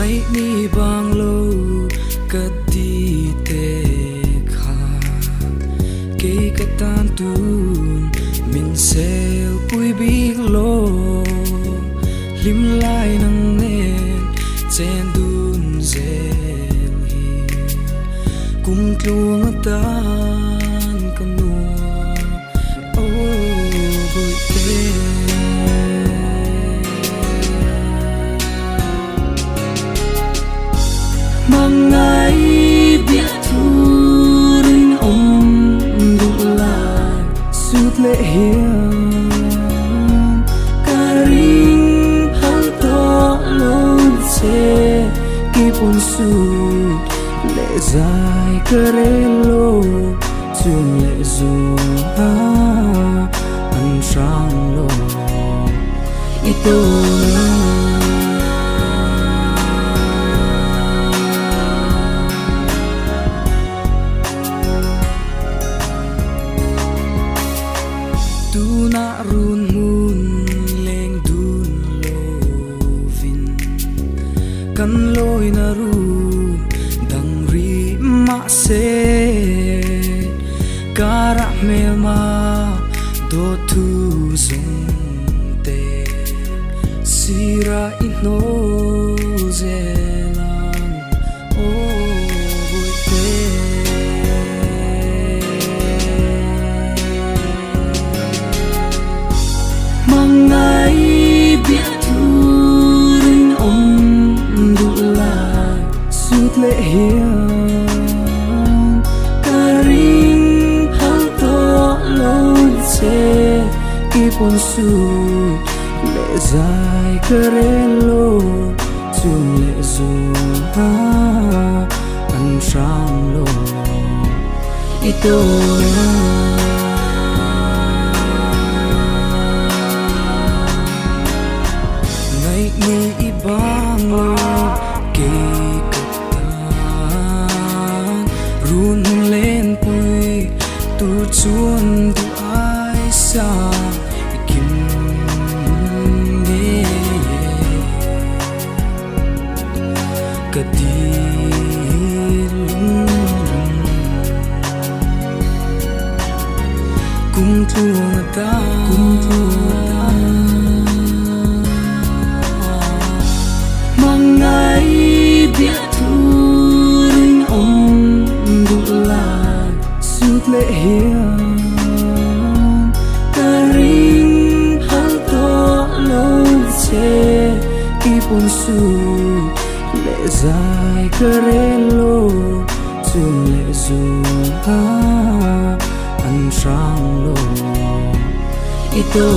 ngày ni bang lâu cất đi tê kha cây cất tan tuôn mình sel bụi big lô lim lai nang nên chen dun zel hi cùng tlung tan kan nua ô bụi tê mang ngày biết thu rinh ông đủ lại suốt lệ hiền karing hal to lâu che kipun suốt lệ dài kerelo chung lệ dù ăn sang lo itu tu na run mun leng dun lovin kan loi na run dang ri ma se kara mel ma do tu zong te sira ino zelan o vui te ngày biết thu rinh ông đủ lại suốt lệ hiền karing hal to lâu che kipun suốt lệ dài kerelo chung lệ dù ăn sang lo itu ni ibang lo kay katan run lên pui tu chuan tu ai sa ikim ne kadilum kum tuang ta ngày biết thu rinh ông đủ lại suốt lệ hiền karing hal to lâu che kipun suốt lệ dài kerelo chung lệ dù ăn sang lo itu